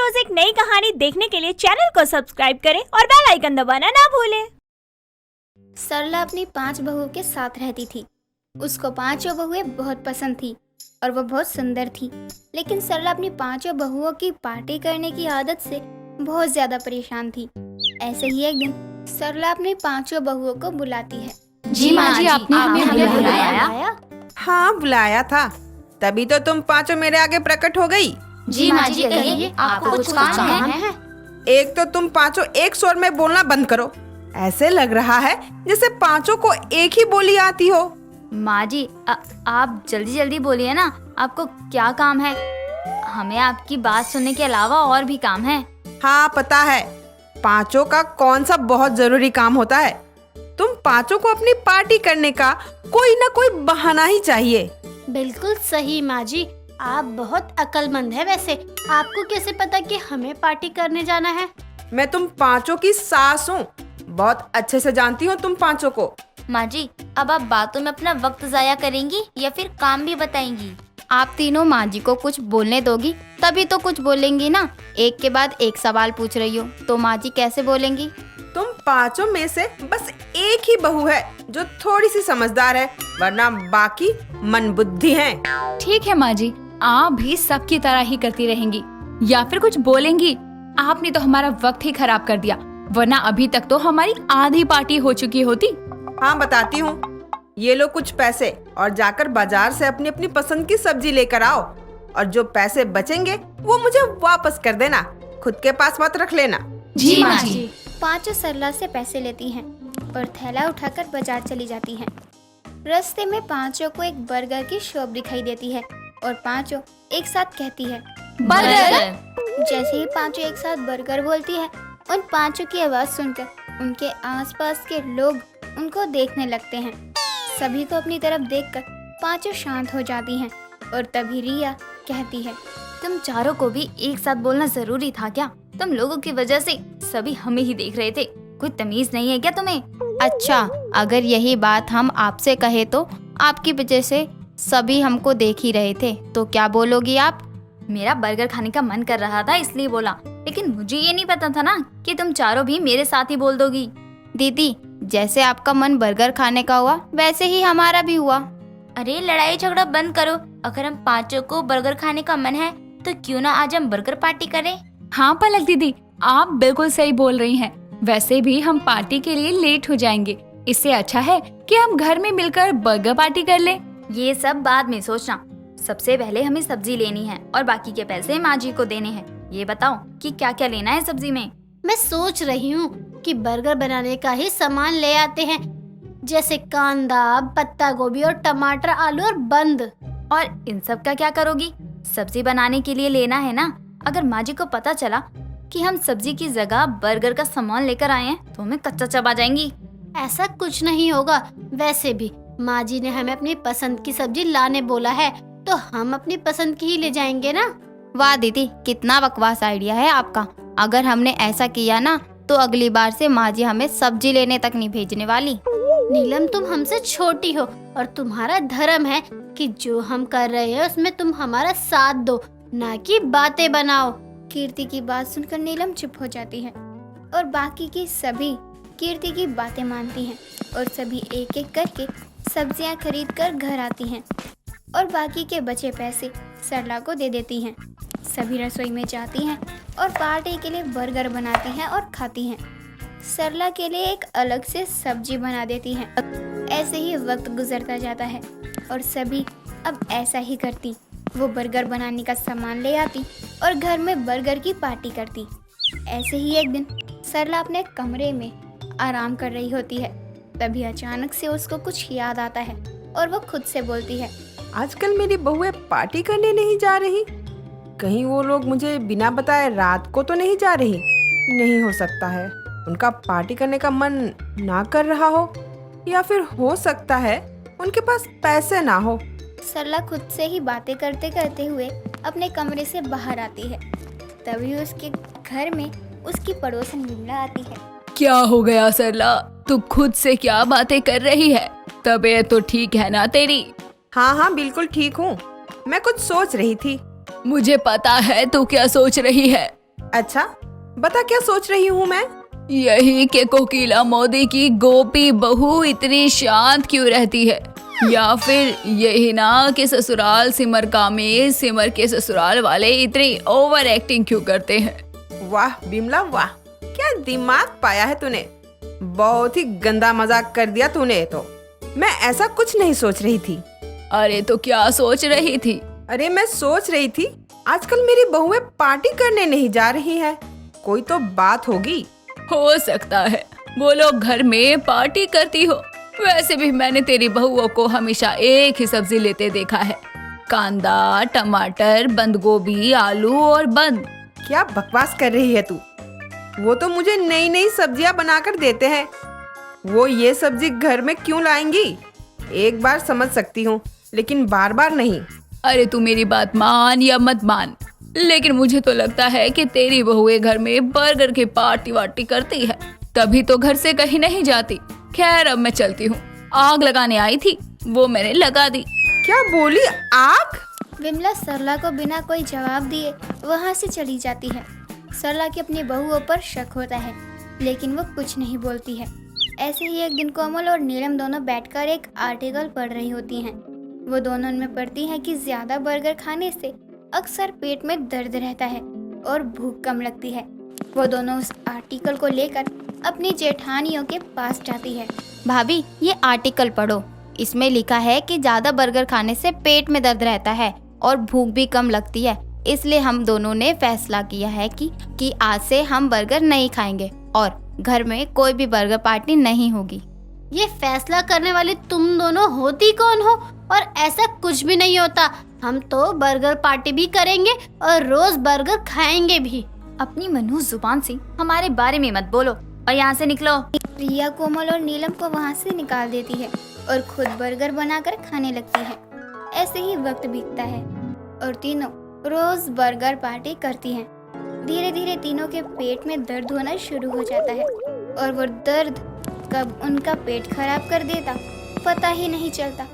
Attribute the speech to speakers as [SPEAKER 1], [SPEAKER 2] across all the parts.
[SPEAKER 1] रोज एक नई कहानी देखने के लिए चैनल को सब्सक्राइब करें और बेल आइकन दबाना ना भूलें।
[SPEAKER 2] सरला अपनी 5 बहुओं के साथ रहती थी। उसको 5 बहुएं बहुत पसंद थी और वो बहुत सुंदर थी। लेकिन सरला अपनी 5 बहुओं की पार्टी करने की आदत से बहुत ज्यादा परेशान थी। ऐसे ही एक दिन सरला अपनी 5 बहुओं को बुलाती है।
[SPEAKER 3] जी माँ जी, आपने हमें बुलाया?
[SPEAKER 4] हाँ, बुलाया था, तभी तो तुम 5 मेरे आगे प्रकट हो गई।
[SPEAKER 3] जी माँ जी, कहिए, आपको कुछ काम है?
[SPEAKER 4] एक तो तुम 5 एक स्वर में बोलना बंद करो। ऐसे लग रहा है जैसे 5 को एक ही बोली आती हो।
[SPEAKER 3] माँ जी, आप जल्दी जल्दी बोलिए ना, आपको क्या काम है? हमें आपकी बात सुनने के अलावा और भी काम है।
[SPEAKER 4] हाँ, पता है 5 का कौन सा बहुत जरूरी काम होता है। तुम 5 को अपनी पार्टी करने का कोई ना कोई बहाना ही चाहिए।
[SPEAKER 5] बिल्कुल सही माँ जी, आप बहुत अक्लमंद है। वैसे आपको कैसे पता कि हमें पार्टी करने जाना है?
[SPEAKER 4] मैं तुम 5 की सास हूँ, बहुत अच्छे से जानती हूँ तुम 5 को।
[SPEAKER 6] माँ जी, अब आप बातों में अपना वक्त जाया करेंगी या फिर काम भी बताएंगी?
[SPEAKER 7] आप तीनों माँ जी को कुछ बोलने दोगी तभी तो कुछ बोलेंगी ना। एक के बाद एक सवाल पूछ रही हो तो माँ जी कैसे बोलेंगी?
[SPEAKER 4] तुम 5 में से बस एक ही बहू है जो थोड़ी सी समझदार है, वरना बाकी मंदबुद्धि हैं।
[SPEAKER 8] ठीक है माँ जी, आप भी सबकी तरह ही करती रहेंगी या फिर कुछ बोलेंगी? आपने तो हमारा वक्त ही खराब कर दिया, वरना अभी तक तो हमारी आधी पार्टी हो चुकी होती।
[SPEAKER 4] हाँ, बताती हूँ। ये लो कुछ पैसे और जाकर बाजार से अपनी अपनी पसंद की सब्जी लेकर आओ, और जो पैसे बचेंगे वो मुझे वापस कर देना, खुद के पास मत रख लेना।
[SPEAKER 8] जी माँ जी।
[SPEAKER 2] 5 सरला से पैसे लेती हैं और थैला उठाकर बाजार चली जाती हैं। रास्ते में 5 को एक बर्गर की शॉप दिखाई देती है और 5 एक साथ कहती है
[SPEAKER 8] बर्गर।
[SPEAKER 2] जैसे ही 5 एक साथ बर्गर बोलती है, उन 5 की आवाज सुनकर उनके आसपास के लोग उनको देखने लगते हैं। सभी को अपनी तरफ देखकर 5 शांत हो जाती हैं और तभी रिया कहती है,
[SPEAKER 6] तुम चारों को भी एक साथ बोलना जरूरी था क्या? तुम लोगों की वजह से सभी हमें ही देख रहे थे। कोई तमीज नहीं है क्या तुम्हें?
[SPEAKER 7] अच्छा, अगर यही बात हम आपसे कहे तो आपकी वजह से सभी हमको देख ही रहे थे, तो क्या बोलोगी आप?
[SPEAKER 6] मेरा बर्गर खाने का मन कर रहा था इसलिए बोला, लेकिन मुझे ये नहीं पता था ना कि तुम चारों भी मेरे साथ ही बोल दोगी।
[SPEAKER 7] दीदी, जैसे आपका मन बर्गर खाने का हुआ वैसे ही हमारा भी हुआ।
[SPEAKER 6] अरे लड़ाई झगड़ा बंद करो। अगर हम 5 को बर्गर खाने का मन है तो क्यों ना आज हम बर्गर पार्टी करें?
[SPEAKER 8] हाँ पलक दीदी, आप बिल्कुल सही बोल रही हैं। वैसे भी हम पार्टी के लिए लेट हो जाएंगे, इससे अच्छा है कि हम घर में मिलकर बर्गर पार्टी कर लें।
[SPEAKER 6] ये सब बाद में सोचना, सबसे पहले हमें सब्जी लेनी है और बाकी के पैसे माँ जी को देने हैं। ये बताओ कि क्या क्या लेना है सब्जी में?
[SPEAKER 5] मैं सोच रही हूँ कि बर्गर बनाने का ही सामान ले आते हैं, जैसे कांदा, पत्ता गोभी और टमाटर, आलू और बंद।
[SPEAKER 6] और इन सब का क्या करोगी? सब्जी बनाने के लिए लेना है ना। अगर माँ जी को पता चला कि हम सब्जी की जगह बर्गर का सामान लेकर आए हैं तो हमें कच्चा चबा जाएंगी।
[SPEAKER 5] ऐसा कुछ नहीं होगा। वैसे भी माँ जी ने हमें अपनी पसंद की सब्जी लाने बोला है, तो हम अपनी पसंद की ही ले जाएंगे ना।
[SPEAKER 7] वाह दीदी, कितना बकवास आइडिया है आपका। अगर हमने ऐसा किया ना तो अगली बार से माँ जी हमें सब्जी लेने तक नहीं भेजने वाली।
[SPEAKER 5] नीलम, तुम हमसे छोटी हो और तुम्हारा धर्म है कि जो हम कर रहे हैं उसमें तुम हमारा साथ दो, ना कि बातें बनाओ।
[SPEAKER 2] कीर्ति की बात सुनकर नीलम चुप हो जाती है और बाकी की सभी कीर्ति की बातें मानती हैं और सभी एक एक करके सब्जियां खरीद कर घर आती हैं और बाकी के बचे पैसे सरला को दे देती हैं। सभी रसोई में जाती हैं और पार्टी के लिए बर्गर बनाती हैं और खाती हैं। सरला के लिए एक अलग से सब्जी बना देती हैं। ऐसे ही वक्त गुजरता जाता है और सभी अब ऐसा ही करती। वो बर्गर बनाने का सामान ले आती और घर में बर्गर की पार्टी करती। ऐसे ही एक दिन सरला अपने कमरे में आराम कर रही होती है। तभी अचानक से उसको कुछ याद आता है और वो खुद से बोलती है,
[SPEAKER 4] आजकल मेरी बहुएं पार्टी करने नहीं जा रही। कहीं वो लोग मुझे बिना बताए रात को तो नहीं जा रही? नहीं हो सकता है उनका पार्टी करने का मन ना कर रहा हो, या फिर हो सकता है उनके पास पैसे ना हो।
[SPEAKER 2] सरला खुद से ही बातें करते करते हुए अपने कमरे से बाहर आती है। तभी उसके घर में उसकी पड़ोसन विमला आती है।
[SPEAKER 8] क्या हो गया सरला, तू खुद से क्या बातें कर रही है? तबीयत तो ठीक है ना तेरी?
[SPEAKER 4] हाँ हाँ, बिल्कुल ठीक हूँ। मैं कुछ सोच रही थी।
[SPEAKER 8] मुझे पता है तू क्या सोच रही है।
[SPEAKER 4] अच्छा, बता क्या सोच रही हूँ मैं?
[SPEAKER 8] यही कि कोकिला मोदी की गोपी बहू इतनी शांत क्यों रहती है, या फिर यही ना कि ससुराल सिमर का में सिमर के ससुराल वाले इतनी ओवर एक्टिंग क्यों करते हैं।
[SPEAKER 4] वाह बिमला वाह, क्या दिमाग पाया है तूने। बहुत ही गंदा मजाक कर दिया तूने। तो मैं ऐसा कुछ नहीं सोच रही थी।
[SPEAKER 8] अरे तो क्या सोच रही थी?
[SPEAKER 4] अरे मैं सोच रही थी आजकल मेरी बहुएं पार्टी करने नहीं जा रही है, कोई तो बात होगी।
[SPEAKER 8] हो सकता है वो लोग घर में पार्टी करती हो। वैसे भी मैंने तेरी बहुओं को हमेशा एक ही सब्जी लेते देखा है, कांदा, टमाटर, बंद गोभी, आलू और बंद।
[SPEAKER 4] क्या बकवास कर रही है तू? वो तो मुझे नई नई सब्जियां बनाकर देते हैं। वो ये सब्जी घर में क्यों लाएंगी? एक बार समझ सकती हूँ, लेकिन बार बार नहीं।
[SPEAKER 8] अरे तू मेरी बात मान या मत मान, लेकिन मुझे तो लगता है कि तेरी बहुएं घर में बर्गर की पार्टी वार्टी करती है, तभी तो घर से कहीं नहीं जाती। खैर अब मैं चलती हूँ, आग लगाने आई थी वो मैंने लगा दी।
[SPEAKER 4] क्या बोली? आग?
[SPEAKER 2] विमला सरला को बिना कोई जवाब दिए वहाँ से चली जाती है। सरला की अपनी बहुओं पर शक होता है, लेकिन वो कुछ नहीं बोलती है। ऐसे ही एक दिन कोमल और नीलम दोनों बैठकर एक आर्टिकल पढ़ रही होती हैं। वो दोनों में पढ़ती हैं कि ज्यादा बर्गर खाने से अक्सर पेट में दर्द रहता है और भूख कम लगती है। वो दोनों उस आर्टिकल को लेकर अपनी जेठानियों के पास जाती है।
[SPEAKER 7] भाभी ये आर्टिकल पढ़ो, इसमें लिखा है कि ज़्यादा बर्गर खाने से पेट में दर्द रहता है और भूख भी कम लगती है, इसलिए हम दोनों ने फैसला किया है कि आज से हम बर्गर नहीं खाएंगे और घर में कोई भी बर्गर पार्टी नहीं होगी।
[SPEAKER 5] ये फैसला करने वाली तुम दोनों होती कौन हो? और ऐसा कुछ भी नहीं होता, हम तो बर्गर पार्टी भी करेंगे और रोज बर्गर खाएंगे भी।
[SPEAKER 6] अपनी मनहूस जुबान से हमारे बारे में मत बोलो और यहाँ से निकलो।
[SPEAKER 2] रिया कोमल और नीलम को वहाँ से निकाल देती है और खुद बर्गर बनाकर खाने लगती है। ऐसे ही वक्त बीतता है और तीनों रोज बर्गर पार्टी करती हैं। धीरे धीरे तीनों के पेट में दर्द होना शुरू हो जाता है और वो दर्द कब उनका पेट खराब कर देता पता ही नहीं चलता।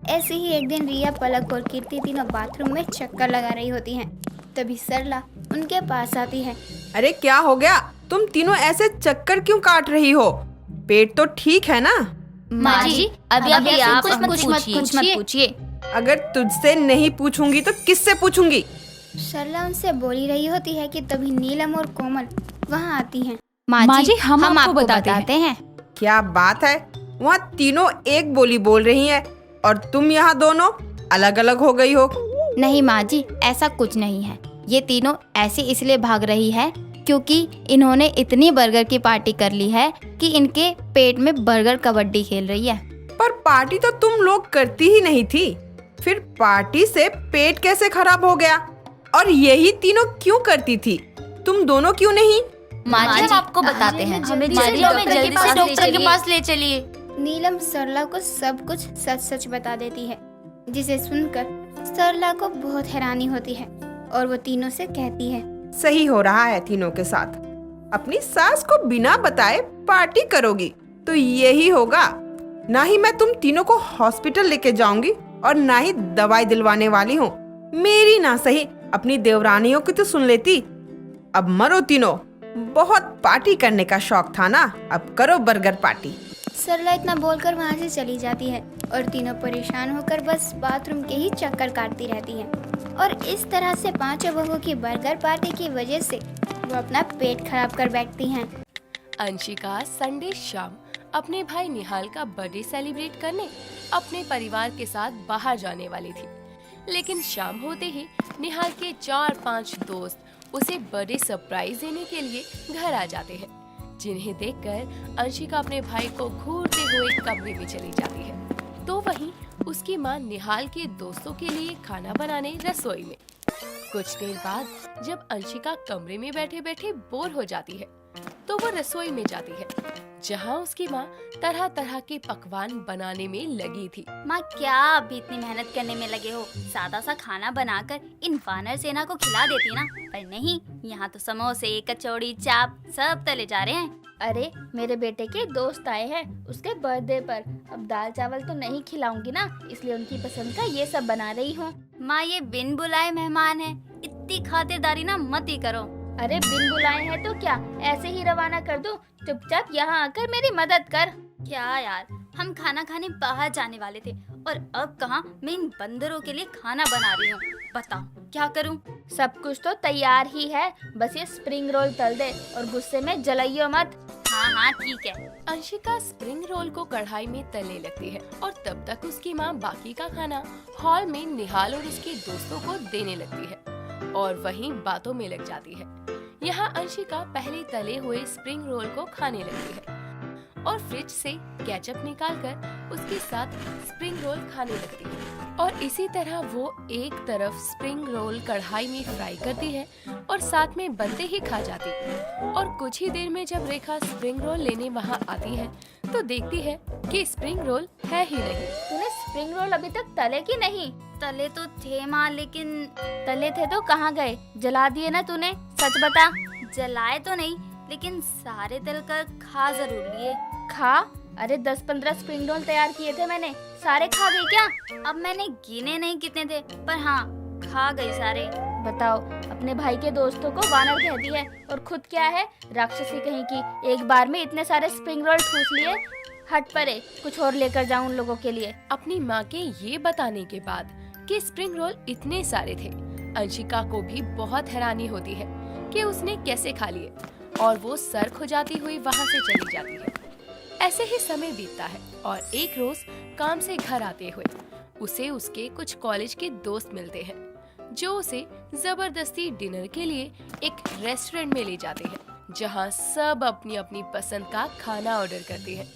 [SPEAKER 2] ऐसे ही एक दिन रिया, पलक और कीर्ति तीनों बाथरूम में चक्कर लगा रही होती हैं। तभी सरला उनके पास आती है।
[SPEAKER 4] अरे क्या हो गया? तुम तीनों ऐसे चक्कर क्यों काट रही हो? पेट तो ठीक है ना?
[SPEAKER 6] माँ जी अभी आप कुछ मत पूछिए।
[SPEAKER 4] अगर तुझसे नहीं पूछूंगी तो किससे पूछूंगी?
[SPEAKER 2] सरला उनसे बोली रही होती है कि तभी नीलम और कोमल वहाँ आती हैं।
[SPEAKER 7] माँ
[SPEAKER 8] जी, हम आपको
[SPEAKER 7] आपको
[SPEAKER 8] बताते
[SPEAKER 7] हैं।
[SPEAKER 4] क्या बात है? वहाँ तीनों एक बोली बोल रही हैं और तुम यहाँ दोनों अलग अलग हो गई हो।
[SPEAKER 7] नहीं माँ जी, ऐसा कुछ नहीं है। ये तीनों ऐसे इसलिए भाग रही है क्योंकि इन्होंने इतनी बर्गर की पार्टी कर ली है कि इनके पेट में बर्गर कबड्डी खेल रही है।
[SPEAKER 4] पर पार्टी तो तुम लोग करती ही नहीं थी, फिर पार्टी से पेट कैसे खराब हो गया? और यही तीनों क्यों करती थी, तुम दोनों क्यों नहीं?
[SPEAKER 6] माँ जी हम आपको बताते हैं, हमें जल्दी से डॉक्टर के पास ले चलिए।
[SPEAKER 2] नीलम सरला को सब कुछ सच सच बता देती है, जिसे सुनकर सरला को बहुत हैरानी होती है और वो तीनों से कहती है,
[SPEAKER 4] सही हो रहा है तीनों के साथ। अपनी सास को बिना बताए पार्टी करोगी तो यही होगा। ना ही मैं तुम तीनों को हॉस्पिटल लेके जाऊंगी और ना ही दवाई दिलवाने वाली हूँ। मेरी ना सही अपनी देवरानियों की तो सुन लेती। अब मरो तीनों, बहुत पार्टी करने का शौक था ना, अब करो बर्गर पार्टी।
[SPEAKER 2] सरला इतना बोलकर वहाँ से चली जाती है और तीनों परेशान होकर बस बाथरूम के ही चक्कर काटती रहती हैं। और इस तरह से पांचों बहू की बर्गर पार्टी की वजह से वो अपना पेट खराब कर बैठती हैं।
[SPEAKER 9] अंशिका संडे शाम अपने भाई निहाल का बर्थडे सेलिब्रेट करने अपने परिवार के साथ बाहर जाने वाली थी, लेकिन शाम होते ही निहाल के 4-5 दोस्त उसे बर्थडे सरप्राइज देने के लिए घर आ जाते हैं, जिन्हें देखकर अंशिका अपने भाई को घूरते हुए कमरे में चली जाती है। तो वहीं उसकी मां निहाल के दोस्तों के लिए खाना बनाने रसोई में। कुछ देर बाद जब अंशिका कमरे में बैठे बैठे बोर हो जाती है तो वो रसोई में जाती है, जहां उसकी माँ तरह तरह के पकवान बनाने में लगी थी।
[SPEAKER 6] माँ क्या अभी इतनी मेहनत करने में लगे हो? सादा सा खाना बनाकर इन वानर सेना को खिला देती ना, पर नहीं, यहाँ तो समोसे, कचौड़ी, चाप सब तले जा रहे हैं।
[SPEAKER 10] अरे मेरे बेटे के दोस्त आए हैं उसके बर्थडे पर, अब दाल चावल तो नहीं खिलाऊंगी ना, इसलिए उनकी पसंद का ये सब बना रही हूँ।
[SPEAKER 6] माँ ये बिन बुलाए मेहमान है, इतनी खातिरदारी ना मत ही करो।
[SPEAKER 10] अरे बिन बुलाए हैं तो क्या ऐसे ही रवाना कर दूं? चुपचाप यहाँ आकर मेरी मदद कर।
[SPEAKER 6] क्या यार, हम खाना खाने बाहर जाने वाले थे और अब कहाँ मैं इन बंदरों के लिए खाना बना रही हूँ। बताओ क्या करूँ?
[SPEAKER 10] सब कुछ तो तैयार ही है, बस ये स्प्रिंग रोल तल दे और गुस्से में जलाइयो मत।
[SPEAKER 6] हाँ हाँ ठीक है।
[SPEAKER 9] अंशिका स्प्रिंग रोल को कढ़ाई में तलने लगती है और तब तक उसकी माँ बाकी का खाना हॉल में निहाल और उसके दोस्तों को देने लगती है और वहीं बातों में लग जाती है। यहाँ अंशिका पहले तले हुए स्प्रिंग रोल को खाने लगती है और फ्रिज से केचप निकालकर उसके साथ स्प्रिंग रोल खाने लगती है और इसी तरह वो एक तरफ स्प्रिंग रोल कढ़ाई में फ्राई करती है और साथ में बनते ही खा जाती है। और कुछ ही देर में जब रेखा स्प्रिंग रोल लेने वहाँ आती है तो देखती है कि स्प्रिंग रोल है ही नहीं।
[SPEAKER 10] तूने स्प्रिंग रोल अभी तक तले की नहीं?
[SPEAKER 6] तले तो थे माँ, लेकिन
[SPEAKER 10] तले थे तो कहाँ गए? जला दिए ना तूने? सच बता।
[SPEAKER 6] जलाए तो नहीं, लेकिन सारे तल कर खा जरूर लिए।
[SPEAKER 10] खा? अरे 10-15 स्प्रिंग रोल तैयार किए थे मैंने, सारे खा गई क्या?
[SPEAKER 6] अब मैंने गिने नहीं कितने थे, पर हाँ खा गई सारे।
[SPEAKER 10] बताओ, अपने भाई के दोस्तों को वानर कहती है और खुद क्या है, राक्षसी कहीं की। एक बार में इतने सारे स्प्रिंग रोल ठूस लिए। हट परे, कुछ और लेकर जाऊं उन लोगों के लिए।
[SPEAKER 9] अपनी माँ के ये बताने के बाद कि स्प्रिंग रोल इतने सारे थे, अंशिका को भी बहुत हैरानी होती है कि उसने कैसे खा लिए और वो सर खुजाती हुई वहाँ से चली जाती है। ऐसे ही समय बीतता है और एक रोज काम से घर आते हुए उसे उसके कुछ कॉलेज के दोस्त मिलते हैं जो उसे जबरदस्ती डिनर के लिए एक रेस्टोरेंट में ले जाते हैं जहां सब अपनी अपनी पसंद का खाना ऑर्डर करते हैं।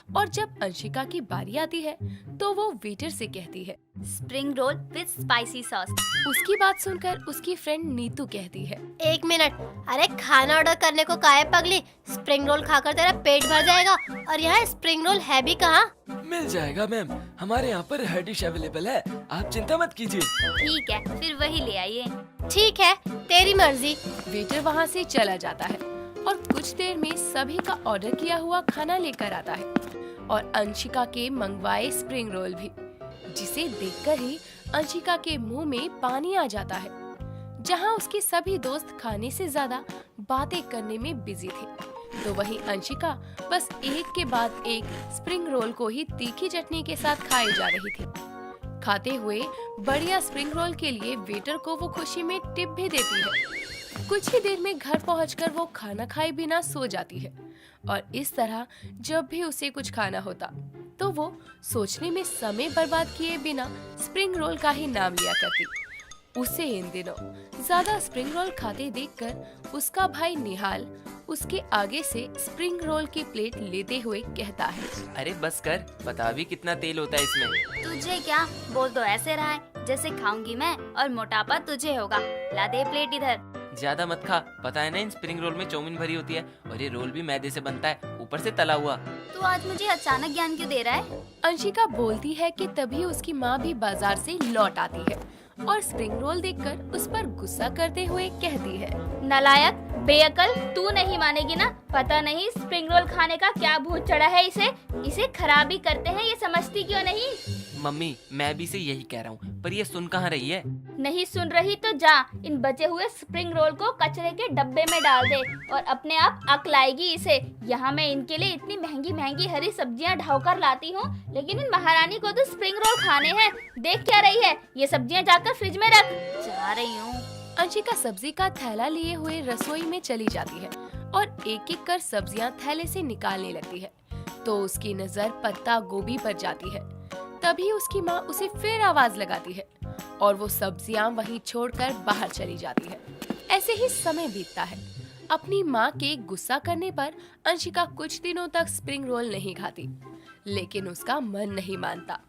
[SPEAKER 9] और जब अंशिका की बारी आती है तो वो वेटर से कहती है,
[SPEAKER 6] spring roll with spicy sauce.
[SPEAKER 9] उसकी बात सुनकर उसकी फ्रेंड नीतू कहती है,
[SPEAKER 5] 1 मिनट, अरे खाना ऑर्डर करने को काहे पगली? स्प्रिंग रोल खाकर तेरा पेट भर जाएगा और यहाँ स्प्रिंग रोल है भी कहाँ?
[SPEAKER 11] मिल जाएगा मैम, हमारे यहाँ पर हर डिश अवेलेबल है, आप चिंता मत कीजिए।
[SPEAKER 6] ठीक है, फिर वही ले आइए।
[SPEAKER 5] ठीक है, तेरी मर्जी।
[SPEAKER 9] वेटर वहाँ से चला जाता है और कुछ देर में सभी का ऑर्डर किया हुआ खाना लेकर आता है और अंशिका के मंगवाए स्प्रिंग रोल भी, जिसे देखकर ही अंशिका के मुंह में पानी आ जाता है। जहां उसके सभी दोस्त खाने से ज्यादा बातें करने में बिजी थे, तो वहीं अंशिका बस एक के बाद एक स्प्रिंग रोल को ही तीखी चटनी के साथ खाए जा रही थी। खाते हुए बढ़िया स्प्रिंग रोल के लिए वेटर को वो खुशी में टिप भी देती है। कुछ ही देर में घर पहुंचकर वो खाना खाए बिना सो जाती है और इस तरह जब भी उसे कुछ खाना होता तो वो सोचने में समय बर्बाद किए बिना स्प्रिंग रोल का ही नाम लिया करती। उसे इन दिनों ज्यादा स्प्रिंग रोल खाते देखकर उसका भाई निहाल उसके आगे से स्प्रिंग रोल की प्लेट लेते हुए कहता है,
[SPEAKER 11] अरे बस कर, बता भी कितना तेल होता है इसमें।
[SPEAKER 6] तुझे क्या, बोल तो ऐसे रहा है जैसे खाऊंगी मैं और मोटापा तुझे होगा। ला दे प्लेट इधर।
[SPEAKER 11] ज्यादा मत खा, पता है ना इन स्प्रिंग रोल में चाउमीन भरी होती है और ये रोल भी मैदे से बनता है, ऊपर से तला हुआ।
[SPEAKER 6] तू आज मुझे अचानक ज्ञान क्यों दे रहा है?
[SPEAKER 9] अंशिका बोलती है कि तभी उसकी माँ भी बाजार से लौट आती है और स्प्रिंग रोल देखकर उस पर गुस्सा करते हुए कहती है,
[SPEAKER 10] नालायक, बेअकल, तू नहीं मानेगी ना। पता नहीं स्प्रिंग रोल खाने का क्या भूत चढ़ा है इसे खराबी करते हैं, ये समझती क्यों नहीं?
[SPEAKER 11] मम्मी मैं भी से यही कह रहा हूँ, पर ये सुन कहाँ रही है?
[SPEAKER 10] नहीं सुन रही तो जा, इन बचे हुए स्प्रिंग रोल को कचरे के डब्बे में डाल दे और अपने आप अक्ल आएगी इसे। यहाँ मैं इनके लिए इतनी महंगी महंगी हरी सब्जियाँ ढाकर लाती हूँ, लेकिन इन महारानी को तो स्प्रिंग रोल खाने हैं। देख क्या रही है, ये सब्जियाँ जाकर फ्रिज में रख।
[SPEAKER 6] जा रही हूँ।
[SPEAKER 9] अंशिका सब्जी का थैला लिए हुए रसोई में चली जाती है और एक एक कर सब्जियां थैले से निकालने लगती है तो उसकी नजर पत्ता गोभी पर जाती है। तभी उसकी माँ उसे फिर आवाज लगाती है और वो सब्जियां वहीं छोड़कर बाहर चली जाती है। ऐसे ही समय बीतता है। अपनी माँ के गुस्सा करने पर अंशिका कुछ दिनों तक स्प्रिंग रोल नहीं खाती, लेकिन उसका मन नहीं मानता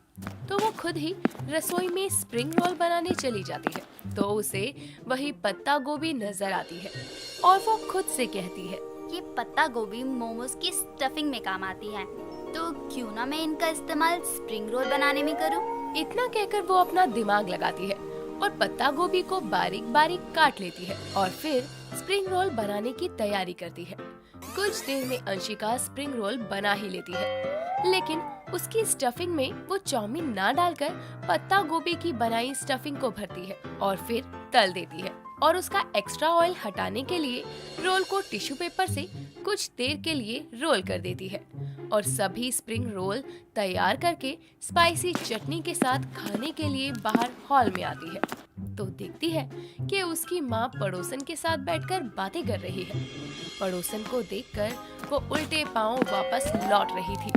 [SPEAKER 9] तो वो खुद ही रसोई में स्प्रिंग रोल बनाने चली जाती है। तो उसे वही पत्ता गोभी नजर आती है और वो खुद से कहती है,
[SPEAKER 6] ये पत्ता गोभी मोमोज की स्टफिंग में काम आती है, तो क्यों ना मैं इनका इस्तेमाल स्प्रिंग रोल बनाने में करूं?
[SPEAKER 9] इतना कहकर वो अपना दिमाग लगाती है और पत्ता गोभी को बारीक बारीक काट लेती है और फिर स्प्रिंग रोल बनाने की तैयारी करती है। कुछ देर में अंशिका स्प्रिंग रोल बना ही लेती है, लेकिन उसकी स्टफिंग में वो चाउमीन ना डालकर पत्ता गोभी की बनाई स्टफिंग को भरती है और फिर तल देती है और उसका एक्स्ट्रा ऑयल हटाने के लिए रोल को टिश्यू पेपर से कुछ देर के लिए रोल कर देती है और सभी स्प्रिंग रोल तैयार करके स्पाइसी चटनी के साथ खाने के लिए बाहर हॉल में आती है तो देखती है कि उसकी माँ पड़ोसन के साथ बैठकर बातें कर रही है। पड़ोसन को देखकर वो उल्टे पांव वापस लौट रही थी।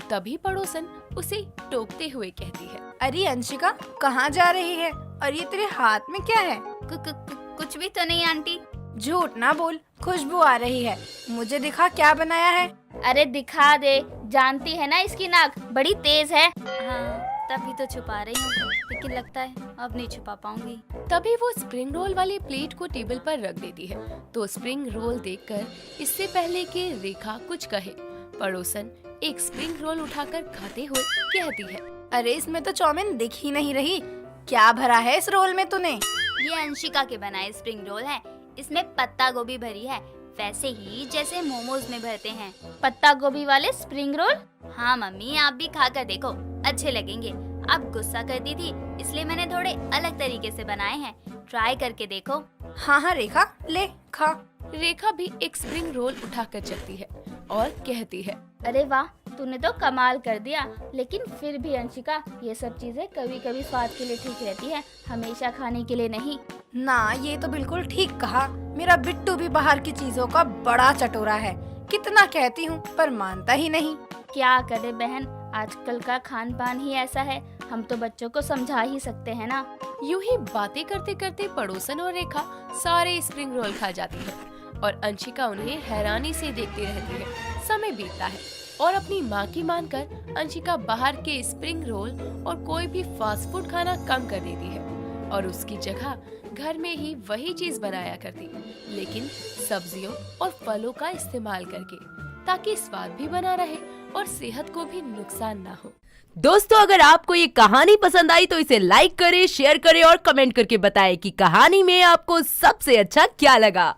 [SPEAKER 9] तभी पड़ोसन उसे टोकते हुए कहती है,
[SPEAKER 7] अरे अंशिका, कहाँ जा रही है? और ये तेरे हाथ में क्या है?
[SPEAKER 6] कुछ भी तो नहीं आंटी।
[SPEAKER 7] झूठ ना बोल, खुशबू आ रही है। मुझे दिखा क्या बनाया है।
[SPEAKER 10] अरे दिखा दे, जानती है ना इसकी नाक बड़ी तेज है।
[SPEAKER 6] हाँ, तभी तो छुपा रही हूँ, लेकिन लगता है अब नहीं छुपा पाऊंगी।
[SPEAKER 9] तभी वो स्प्रिंग रोल वाली प्लेट को टेबल पर रख देती है तो स्प्रिंग रोल देखकर इससे पहले कि रेखा कुछ कहे, पड़ोसन एक स्प्रिंग रोल उठाकर खाते हुए कहती है,
[SPEAKER 7] अरे इसमें तो चाउमीन दिख ही नहीं रही। क्या भरा है इस रोल में तूने?
[SPEAKER 6] ये अंशिका के बनाए स्प्रिंग रोल है। इसमें पत्ता गोभी भरी है, वैसे ही जैसे मोमोज में भरते हैं।
[SPEAKER 10] पत्ता गोभी वाले स्प्रिंग रोल?
[SPEAKER 6] हाँ मम्मी, आप भी खा कर देखो, अच्छे लगेंगे। आप गुस्सा करती थी इसलिए मैंने थोड़े अलग तरीके से बनाए हैं, ट्राई करके देखो।
[SPEAKER 7] हाँ रेखा, ले खा।
[SPEAKER 9] रेखा भी एक स्प्रिंग रोल उठाकर चलती है और कहती है,
[SPEAKER 10] अरे वाह, तूने तो कमाल कर दिया। लेकिन फिर भी अंशिका, ये सब चीजें कभी कभी स्वाद के लिए ठीक रहती है, हमेशा खाने के लिए नहीं।
[SPEAKER 7] ना, ये तो बिल्कुल ठीक कहा। मेरा बिट्टू भी बाहर की चीजों का बड़ा चटोरा है। कितना कहती हूँ पर मानता ही नहीं।
[SPEAKER 10] क्या करे बहन, आजकल का खान पान ही ऐसा है। हम तो बच्चों को समझा ही सकते हैं ना।
[SPEAKER 9] यूं ही बातें करते करते पड़ोसन और रेखा सारे स्प्रिंग रोल खा जाती है और अंशिका उन्हें हैरानी से देखती रहती है। समय बीतता है और अपनी माँ की मानकर अंशिका बाहर के स्प्रिंग रोल और कोई भी फास्ट फूड खाना कम कर देती है और उसकी जगह घर में ही वही चीज बनाया करती, लेकिन सब्जियों और फलों का इस्तेमाल करके, ताकि स्वाद भी बना रहे और सेहत को भी नुकसान ना हो।
[SPEAKER 12] दोस्तों, अगर आपको ये कहानी पसंद आई तो इसे लाइक करें, शेयर करें और कमेंट करके बताएं कि कहानी में आपको सबसे अच्छा क्या लगा।